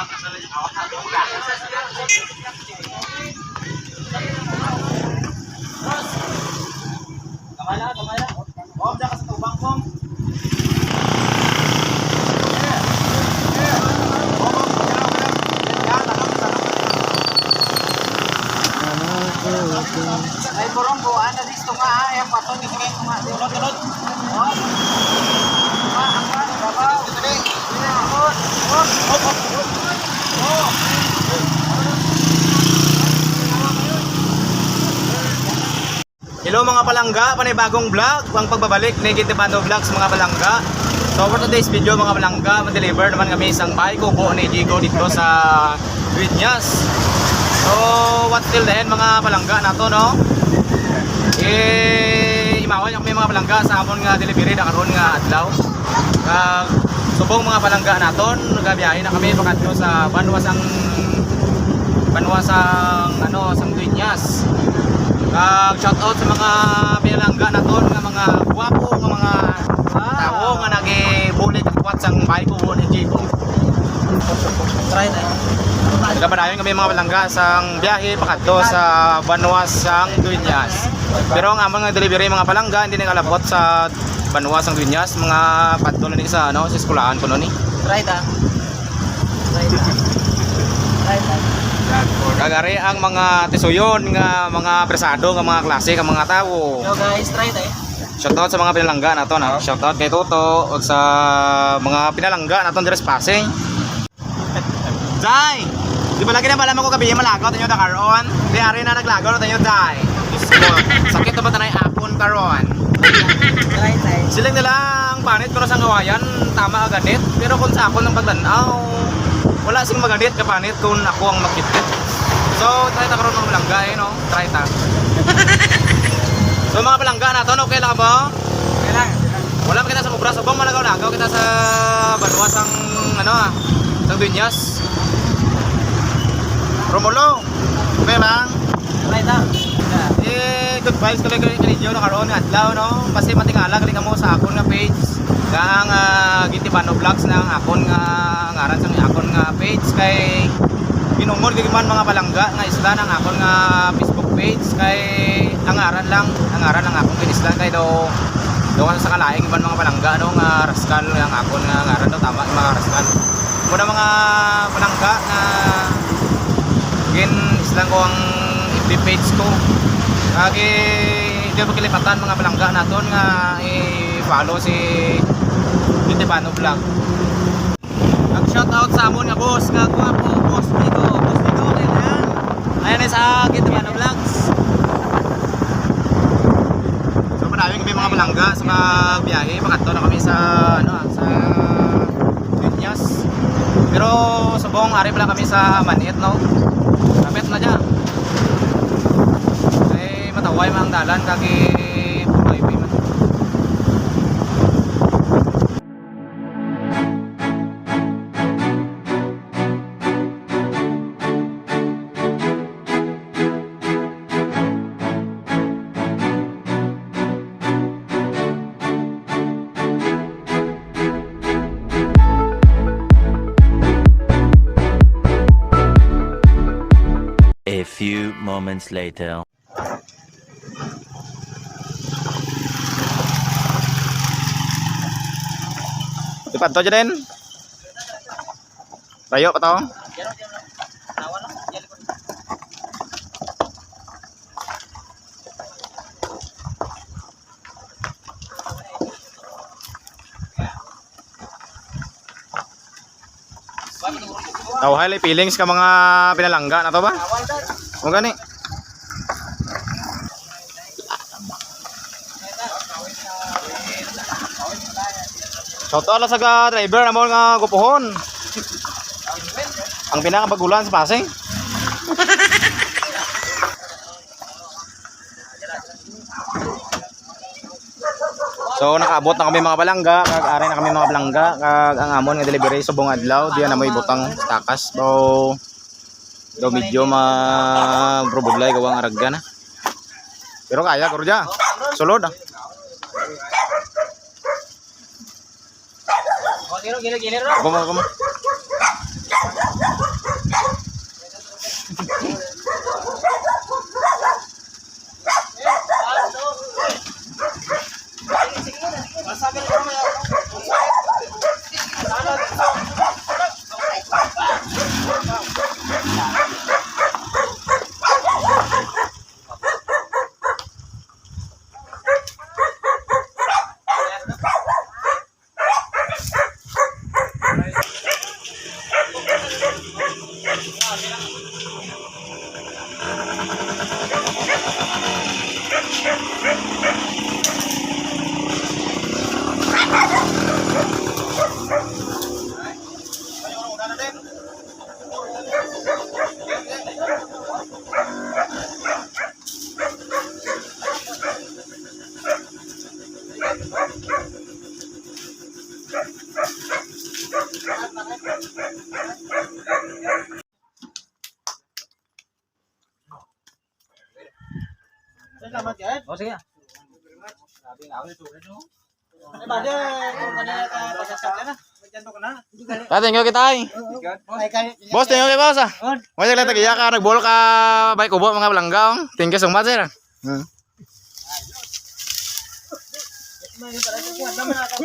Kamala. Oh, diyan ka sa tubang pong. Ay, burong po, ano dito nga, ay, pato, gisigay ko nga, tulod. Oh. Babaw. Hello mga palangga, panibagong vlog, ang pagbabalik ni Gintipano Vlogs mga palangga. So for today's video mga palangga, ma-deliver naman kami isang bahay kubo ni Jigo dito sa Dueñas. So what till then mga palangga na to, no? Imawan kami mga palangga sa amon nga delivery na karon nga adlaw. Subong mga palangga naton, nagabiyahe na kami pakadto sa banwasang sang Dueñas. Shout out sa mga pinalangga naton nga mga guwapo nga mga tao nga nagibulit at kwat sang bahay kubo ni Jigo. Try na. Nagabadayon kami mga palangga sang biyahe pakadto sa banwasang Dueñas. Pero ang among nga delivery mga palangga hindi nakalabot sa banwasang Dueñas, mga padto na ni sa sa eskwelahan kuno ni. Try ta. Kagari ang mga tisuyon nga mga presado nga mga klase nga mga tao. Yo guys, try tayo. Shoutout sa mga pinalangga nato na. Shoutout kay Toto ug sa mga pinalangga naton diri sa Pasig. Jai. Di ba lagi na bala mo ko gabi malagaw tanyo da karon? Di ari na naglagaw tanyo Jai. Sakit ba tanay apon karon? Try tayo. Silang nilang panit pero sa ngawayan tama ganit. Pero kung sa akon ng pagtanaw wala sing maganit ka panit kung ako ang magkitit. So, try ta karon mga palangga no? Try ta. So mga palangga naton, okay lang ba? Okay lang. Wala pa kita sa mubra, subong malagaw-lagaw kita sa banwasang sang Dueñas. Romulo. Okay lang. Try ta. Good vibes kami kaninyo na karon nga adlaw no. Kasi matingala kali kamo sa akon nga page. Ang Gintipano Vlogs na akon nga ngaran sang akon nga page kay ginumod giman mga palangga nga isla ng akon nga Facebook page kay ang ngaran lang akon kinislan kay do sa kalaing iban mga palangga no nga raskal ang akon nga ngaran do tama mga raskal. Muna mga palangga nga gin islan ko ang FB page ko. Kagi di ba kilipatan mga palangga naton nga i-follow si Gintipano Vlog. Ang shoutout sa amon nga boss nga guwapo, boss dito ayan sa Gintipano Vlogs. So maraming kami mga palangga sa biyahe, pakadto na kami sa sa Dueñas. Pero subong ari pala kami sa Manit no. Kapit na diya. Ay mataway mang dalan kagi highway man. A few moments later. Ipan to dyan. Tayo pa to. Tawhal feelings ka mga pinalangga na to ba? Kung gani. Shout out sa driver na mo nga gupuhon. Ang pinakabagulan sa Pasig. So nakaabot na kami mga palangga, kag-ari na kami mga palangga, kag ang amon nga delivery subong adlaw, diyan na may butang takas. So do medyo ma-problay gawang aragga na. Pero kaya kurja. Sulod ah. Gini. Gini. Kuma. Salamat yan. O sige. Sabi nga ako nito. Ay, bade, kung kanina ka pasasat ka na. Magjanto ka na. Thank you kita ay. Boss, thank you kay boss ah. Mo lang tagiya ka nagbol ka bay kubo mga balanggaw. Thank you so much sir. May para sa kuwan naman ako.